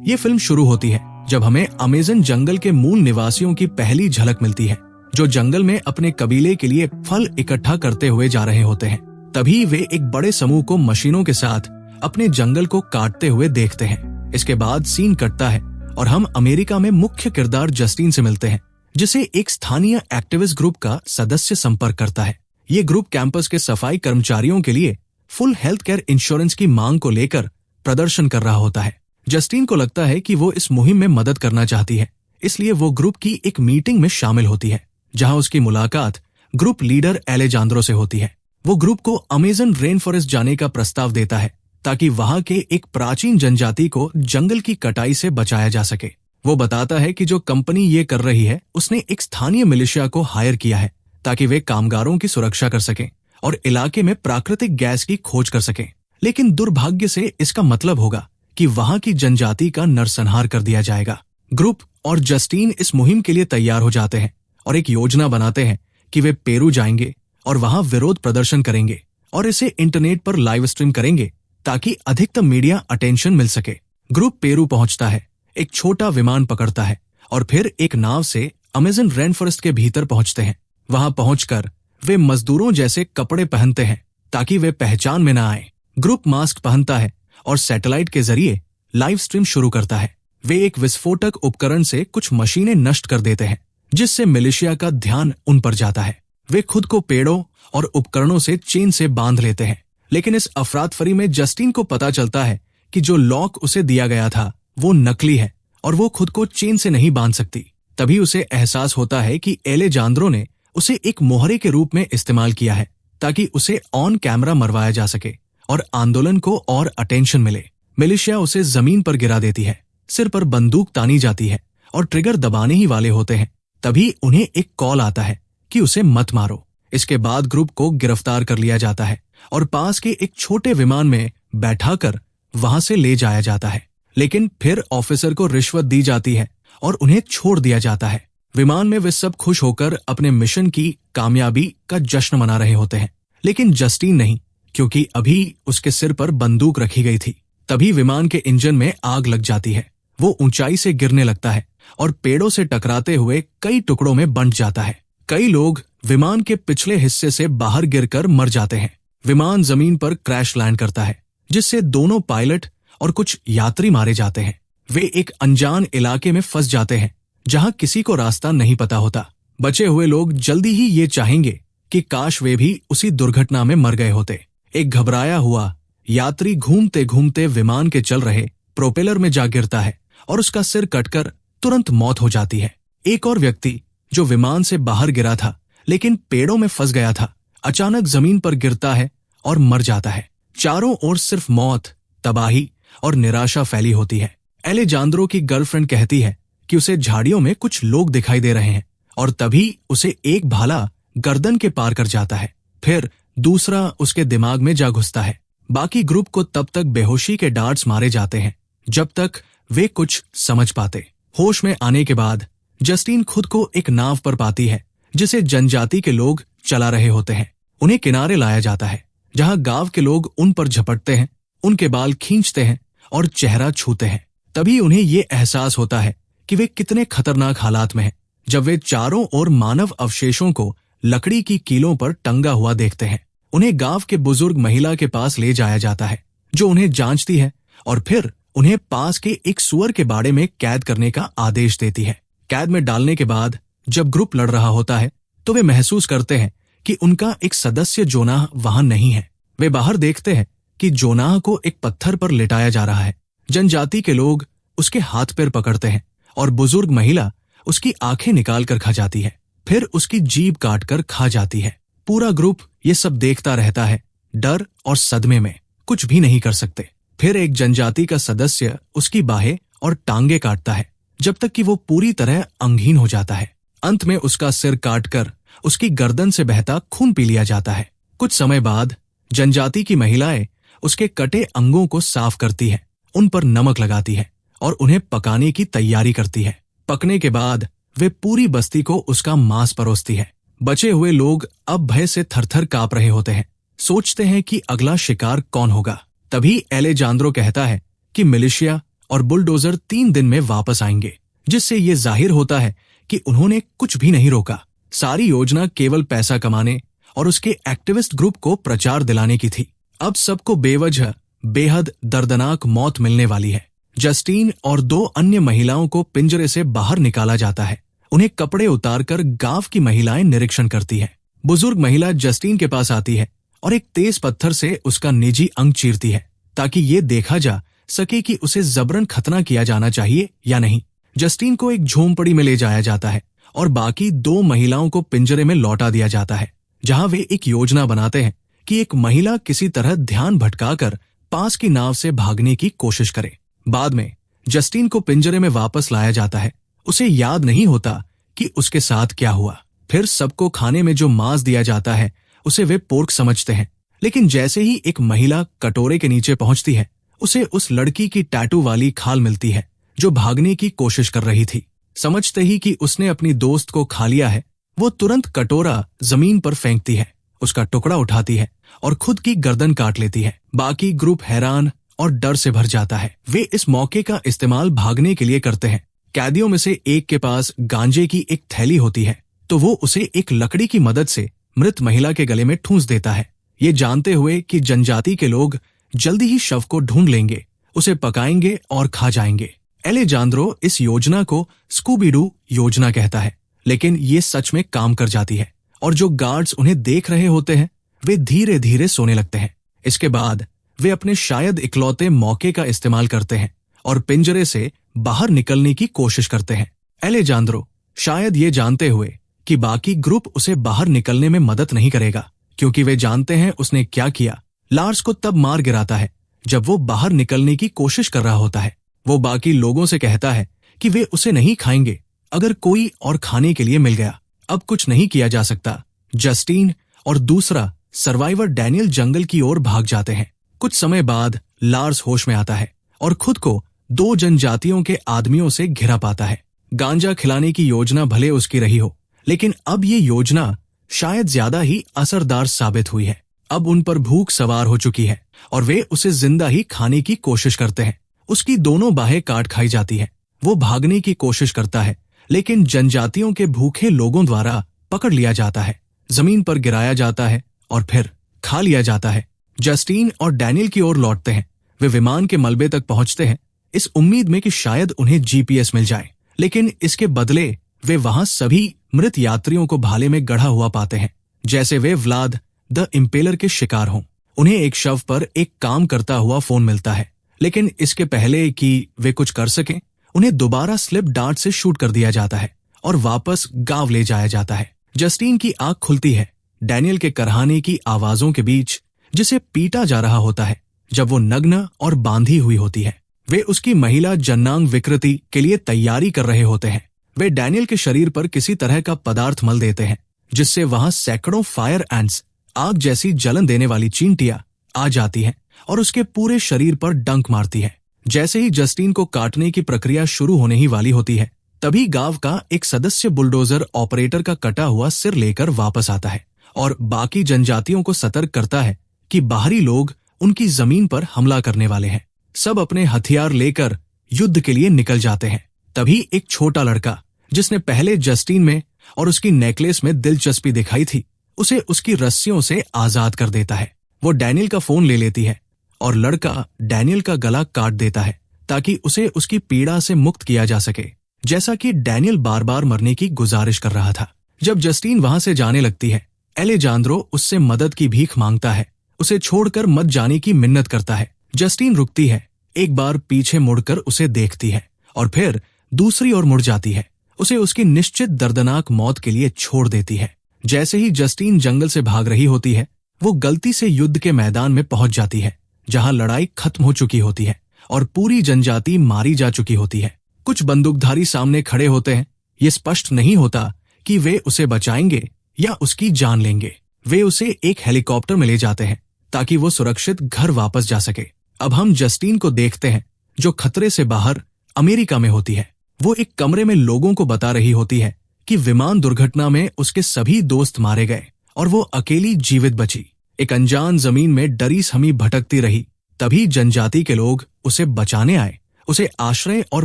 ये फिल्म शुरू होती है जब हमें अमेज़न जंगल के मूल निवासियों की पहली झलक मिलती है, जो जंगल में अपने कबीले के लिए फल इकट्ठा करते हुए जा रहे होते हैं। तभी वे एक बड़े समूह को मशीनों के साथ अपने जंगल को काटते हुए देखते हैं। इसके बाद सीन कटता है और हम अमेरिका में मुख्य किरदार जस्टिन से मिलते हैं, जिसे एक स्थानीय एक्टिविस्ट ग्रुप का सदस्य संपर्क करता है। ये ग्रुप कैंपस के सफाई कर्मचारियों के लिए फुल हेल्थ केयर इंश्योरेंस की मांग को लेकर प्रदर्शन कर रहा होता है। जस्टिन को लगता है कि वो इस मुहिम में मदद करना चाहती है, इसलिए वो ग्रुप की एक मीटिंग में शामिल होती है, जहां उसकी मुलाकात ग्रुप लीडर एलेजांद्रो से होती है। वो ग्रुप को अमेज़न रेन फॉरेस्ट जाने का प्रस्ताव देता है ताकि वहां के एक प्राचीन जनजाति को जंगल की कटाई से बचाया जा सके। वो बताता है कि जो कंपनी ये कर रही है उसने एक स्थानीय मिलिशिया को हायर किया है ताकि वे कामगारों की सुरक्षा कर सकें और इलाके में प्राकृतिक गैस की खोज कर सकें। लेकिन दुर्भाग्य से इसका मतलब होगा कि वहां की जनजाति का नरसंहार कर दिया जाएगा। ग्रुप और जस्टिन इस मुहिम के लिए तैयार हो जाते हैं और एक योजना बनाते हैं कि वे पेरू जाएंगे और वहां विरोध प्रदर्शन करेंगे और इसे इंटरनेट पर लाइव स्ट्रीम करेंगे ताकि अधिकतम मीडिया अटेंशन मिल सके। ग्रुप पेरू पहुंचता है, एक छोटा विमान पकड़ता है और फिर एक नाव से अमेज़न रेन फॉरेस्ट के भीतर पहुंचते हैं। वहां पहुंचकर वे मजदूरों जैसे कपड़े पहनते हैं ताकि वे पहचान में न आए। ग्रुप मास्क पहनता है और सैटेलाइट के जरिए लाइव स्ट्रीम शुरू करता है। वे एक विस्फोटक उपकरण से कुछ मशीनें नष्ट कर देते हैं, जिससे मिलिशिया का ध्यान उन पर जाता है। वे खुद को पेड़ों और उपकरणों से चेन से बांध लेते हैं, लेकिन इस अफरातफरी में जस्टिन को पता चलता है कि जो लॉक उसे दिया गया था वो नकली है और वो खुद को चेन से नहीं बांध सकती। तभी उसे एहसास होता है कि एलेजांद्रो ने उसे एक मोहरे के रूप में इस्तेमाल किया है ताकि उसे ऑन कैमरा मरवाया जा सके और आंदोलन को और अटेंशन मिले। मिलिशिया उसे जमीन पर गिरा देती है, सिर पर बंदूक तानी जाती है और ट्रिगर दबाने ही वाले होते हैं। तभी उन्हें एक कॉल आता है कि उसे मत मारो। इसके बाद ग्रुप को गिरफ्तार कर लिया जाता है और पास के एक छोटे विमान में बैठाकर वहां से ले जाया जाता है। लेकिन फिर ऑफिसर को रिश्वत दी जाती है और उन्हें छोड़ दिया जाता है। विमान में वे सब खुश होकर अपने मिशन की कामयाबी का जश्न मना रहे होते हैं, लेकिन जस्टिन नहीं, क्योंकि अभी उसके सिर पर बंदूक रखी गई थी। तभी विमान के इंजन में आग लग जाती है। वो ऊंचाई से गिरने लगता है और पेड़ों से टकराते हुए कई टुकड़ों में बंट जाता है। कई लोग विमान के पिछले हिस्से से बाहर गिरकर मर जाते हैं। विमान जमीन पर क्रैश लैंड करता है, जिससे दोनों पायलट और कुछ यात्री मारे जाते हैं। वे एक अनजान इलाके में फंस जाते हैं जहां किसी को रास्ता नहीं पता होता। बचे हुए लोग जल्दी ही ये चाहेंगे कि काश वे भी उसी दुर्घटना में मर गए होते। एक घबराया हुआ यात्री घूमते घूमते विमान के चल रहे प्रोपेलर में जा गिरता है और उसका सिर कटकर तुरंत मौत हो जाती है। एक और व्यक्ति जो विमान से बाहर गिरा था लेकिन पेड़ों में फंस गया था, अचानक जमीन पर गिरता है और मर जाता है। चारों ओर सिर्फ मौत, तबाही और निराशा फैली होती है। एलेजांद्रो की गर्लफ्रेंड कहती है कि उसे झाड़ियों में कुछ लोग दिखाई दे रहे हैं और तभी उसे एक भाला गर्दन के पार कर जाता है। फिर दूसरा उसके दिमाग में जा घुसता है। बाकी ग्रुप को तब तक बेहोशी के डार्ट्स मारे जाते हैं जब तक वे कुछ समझ पाते। होश में आने के बाद जस्टिन खुद को एक नाव पर पाती है जिसे जनजाति के लोग चला रहे होते हैं। उन्हें किनारे लाया जाता है जहां गांव के लोग उन पर झपटते हैं, उनके बाल खींचते हैं और चेहरा छूते हैं। तभी उन्हें ये एहसास होता है कि वे कितने खतरनाक हालात में हैं जब वे चारों ओर मानव अवशेषों को लकड़ी की कीलों पर टंगा हुआ देखते हैं। उन्हें गांव के बुजुर्ग महिला के पास ले जाया जाता है जो उन्हें जांचती है और फिर उन्हें पास के एक सुअर के बाड़े में कैद करने का आदेश देती है। कैद में डालने के बाद जब ग्रुप लड़ रहा होता है तो वे महसूस करते हैं कि उनका एक सदस्य जोनाह वहां नहीं है। वे बाहर देखते हैं कि जोनाह को एक पत्थर पर लिटाया जा रहा है। जनजाति के लोग उसके हाथ पैर पकड़ते हैं और बुजुर्ग महिला उसकी आंखें निकाल कर खा जाती है, फिर उसकी जीभ काट कर खा जाती है। पूरा ग्रुप ये सब देखता रहता है, डर और सदमे में, कुछ भी नहीं कर सकते। फिर एक जनजाति का सदस्य उसकी बाहें और टांगे काटता है जब तक कि वो पूरी तरह अंगहीन हो जाता है। अंत में उसका सिर काटकर उसकी गर्दन से बहता खून पी लिया जाता है। कुछ समय बाद जनजाति की महिलाएं उसके कटे अंगों को साफ करती है, उन पर नमक लगाती है और उन्हें पकाने की तैयारी करती है। पकने के बाद वे पूरी बस्ती को उसका मांस परोसती है। बचे हुए लोग अब भय से थरथर कांप रहे होते हैं, सोचते हैं कि अगला शिकार कौन होगा। तभी एलेजांद्रो कहता है कि मिलिशिया और बुलडोजर 3 दिन में वापस आएंगे, जिससे ये जाहिर होता है कि उन्होंने कुछ भी नहीं रोका। सारी योजना केवल पैसा कमाने और उसके एक्टिविस्ट ग्रुप को प्रचार दिलाने की थी। अब सबको बेवजह बेहद दर्दनाक मौत मिलने वाली है। जस्टीन और 2 अन्य महिलाओं को पिंजरे से बाहर निकाला जाता है। उन्हें कपड़े उतारकर गांव की महिलाएं निरीक्षण करती हैं। बुजुर्ग महिला जस्टीन के पास आती है और एक तेज पत्थर से उसका निजी अंग चीरती है, ताकि ये देखा जा सके कि उसे जबरन खतना किया जाना चाहिए या नहीं। जस्टीन को एक झोंपड़ी में ले जाया जाता है और बाकी 2 महिलाओं को पिंजरे में लौटा दिया जाता है, जहां वे एक योजना बनाते हैं कि एक महिला किसी तरह ध्यान भटकाकर पास की नाव से भागने की कोशिश करे। बाद में जस्टीन को पिंजरे में वापस लाया जाता है। उसे याद नहीं होता कि उसके साथ क्या हुआ। फिर सबको खाने में जो मांस दिया जाता है उसे वे पोर्क समझते हैं, लेकिन जैसे ही एक महिला कटोरे के नीचे पहुंचती है, उसे उस लड़की की टैटू वाली खाल मिलती है जो भागने की कोशिश कर रही थी। समझते ही कि उसने अपनी दोस्त को खा लिया है, वो तुरंत कटोरा जमीन पर फेंकती है, उसका टुकड़ा उठाती है और खुद की गर्दन काट लेती है। बाकी ग्रुप हैरान और डर से भर जाता है। वे इस मौके का इस्तेमाल भागने के लिए करते हैं। कैदियों में से एक के पास गांजे की एक थैली होती है, तो वो उसे एक लकड़ी की मदद से मृत महिला के गले में ठूंस देता है, ये जानते हुए कि जनजाति के लोग जल्दी ही शव को ढूंढ लेंगे, उसे पकाएंगे और खा जाएंगे। एलेजांद्रो इस योजना को स्कूबी-डू योजना कहता है, लेकिन ये सच में काम कर जाती है और जो गार्ड्स उन्हें देख रहे होते हैं वे धीरे धीरे सोने लगते हैं। इसके बाद वे अपने शायद इकलौते मौके का इस्तेमाल करते हैं और पिंजरे से बाहर निकलने की कोशिश करते हैं। एलेजांद्रो शायद ये जानते हुए कि बाकी ग्रुप उसे बाहर निकलने में मदद नहीं करेगा, क्योंकि वे जानते हैं उसने क्या किया, लार्स को तब मार गिराता है जब वो बाहर निकलने की कोशिश कर रहा होता है। वो बाकी लोगों से कहता है कि वे उसे नहीं खाएंगे, अगर कोई और खाने के लिए मिल गया। अब कुछ नहीं किया जा सकता। जस्टीन और दूसरा सर्वाइवर डैनियल जंगल की ओर भाग जाते हैं। कुछ समय बाद लार्स होश में आता है और खुद को 2 जनजातियों के आदमियों से घिरा पाता है। गांजा खिलाने की योजना भले उसकी रही हो, लेकिन अब ये योजना शायद ज्यादा ही असरदार साबित हुई है। अब उन पर भूख सवार हो चुकी है और वे उसे जिंदा ही खाने की कोशिश करते हैं। उसकी दोनों बाहें काट खाई जाती है। वो भागने की कोशिश करता है, लेकिन जनजातियों के भूखे लोगों द्वारा पकड़ लिया जाता है, जमीन पर गिराया जाता है और फिर खा लिया जाता है। जस्टीन और डैनियल की ओर लौटते हैं। वे विमान के मलबे तक पहुंचते हैं, इस उम्मीद में कि शायद उन्हें जीपीएस मिल जाए, लेकिन इसके बदले वे वहां सभी मृत यात्रियों को भाले में गढ़ा हुआ पाते हैं, जैसे वे व्लाद द इम्पेलर के शिकार हों। उन्हें एक शव पर एक काम करता हुआ फोन मिलता है, लेकिन इसके पहले कि वे कुछ कर सकें, उन्हें दोबारा स्लिप डार्ट से शूट कर दिया जाता है और वापस गांव ले जाया जाता है। जस्टीन की आंख खुलती है डैनियल के करहाने की आवाजों के बीच, जिसे पीटा जा रहा होता है जब वो नग्न और बांधी हुई होती है। वे उसकी महिला जन्नांग विकृति के लिए तैयारी कर रहे होते हैं। वे डैनियल के शरीर पर किसी तरह का पदार्थ मल देते हैं, जिससे वहां सैकड़ों फायर एंट्स, आग जैसी जलन देने वाली चींटियां आ जाती हैं और उसके पूरे शरीर पर डंक मारती है। जैसे ही जस्टीन को काटने की प्रक्रिया शुरू होने ही वाली होती है, तभी गांव का एक सदस्य बुलडोजर ऑपरेटर का कटा हुआ सिर लेकर वापस आता है और बाकी जनजातियों को सतर्क करता है कि बाहरी लोग उनकी जमीन पर हमला करने वाले हैं। सब अपने हथियार लेकर युद्ध के लिए निकल जाते हैं। तभी एक छोटा लड़का, जिसने पहले जस्टीन में और उसकी नेकलेस में दिलचस्पी दिखाई थी, उसे उसकी रस्सियों से आजाद कर देता है। वो डैनियल का फोन ले लेती है और लड़का डैनियल का गला काट देता है ताकि उसे उसकी पीड़ा से मुक्त किया जा सके, जैसा कि डैनियल बार बार मरने की गुजारिश कर रहा था। जब जस्टीन वहां से जाने लगती है, एलेजांद्रो उससे मदद की भीख मांगता है, उसे छोड़कर मत जाने की मिन्नत करता है। जस्टीन रुकती है, एक बार पीछे मुड़कर उसे देखती है और फिर दूसरी ओर मुड़ जाती है, उसे उसकी निश्चित दर्दनाक मौत के लिए छोड़ देती है। जैसे ही जस्टीन जंगल से भाग रही होती है, वो गलती से युद्ध के मैदान में पहुंच जाती है, जहां लड़ाई खत्म हो चुकी होती है और पूरी जनजाति मारी जा चुकी होती है। कुछ बंदूकधारी सामने खड़े होते हैं। ये स्पष्ट नहीं होता कि वे उसे बचाएंगे या उसकी जान लेंगे। वे उसे एक हेलीकॉप्टर में ले जाते हैं ताकि वो सुरक्षित घर वापस जा सके। अब हम जस्टीन को देखते हैं, जो खतरे से बाहर अमेरिका में होती है। वो एक कमरे में लोगों को बता रही होती है कि विमान दुर्घटना में उसके सभी दोस्त मारे गए और वो अकेली जीवित बची। एक अनजान जमीन में डरी सहमी भटकती रही। तभी जनजाति के लोग उसे बचाने आए, उसे आश्रय और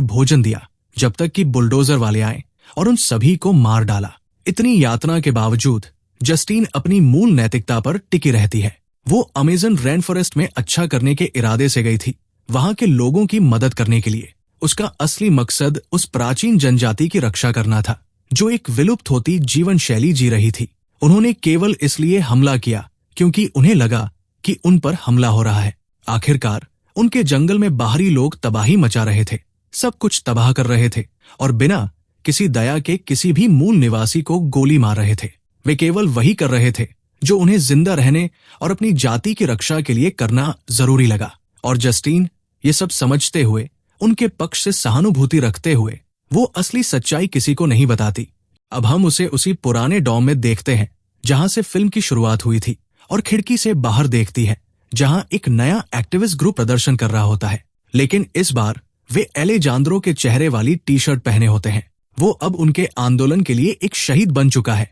भोजन दिया जब तक कि बुलडोजर वाले आए और उन सभी को मार डाला। इतनी यातना के बावजूद जस्टीन अपनी मूल नैतिकता पर टिकी रहती है। वो अमेज़न रेन फॉरेस्ट में अच्छा करने के इरादे से गई थी, वहां के लोगों की मदद करने के लिए। उसका असली मकसद उस प्राचीन जनजाति की रक्षा करना था जो एक विलुप्त होती जीवन शैली जी रही थी। उन्होंने केवल इसलिए हमला किया क्योंकि उन्हें लगा कि उन पर हमला हो रहा है। आखिरकार उनके जंगल में बाहरी लोग तबाही मचा रहे थे, सब कुछ तबाह कर रहे थे और बिना किसी दया के किसी भी मूल निवासी को गोली मार रहे थे। वे केवल वही कर रहे थे जो उन्हें जिंदा रहने और अपनी जाति की रक्षा के लिए करना जरूरी लगा। और जस्टीन ये सब समझते हुए, उनके पक्ष से सहानुभूति रखते हुए, वो असली सच्चाई किसी को नहीं बताती। अब हम उसे उसी पुराने डॉम में देखते हैं जहां से फिल्म की शुरुआत हुई थी, और खिड़की से बाहर देखती है जहां एक नया एक्टिविस्ट ग्रुप प्रदर्शन कर रहा होता है। लेकिन इस बार वे एलेजांद्रो के चेहरे वाली टी शर्ट पहने होते हैं। वो अब उनके आंदोलन के लिए एक शहीद बन चुका है।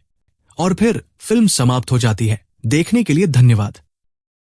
और फिर फिल्म समाप्त हो जाती है। देखने के लिए धन्यवाद।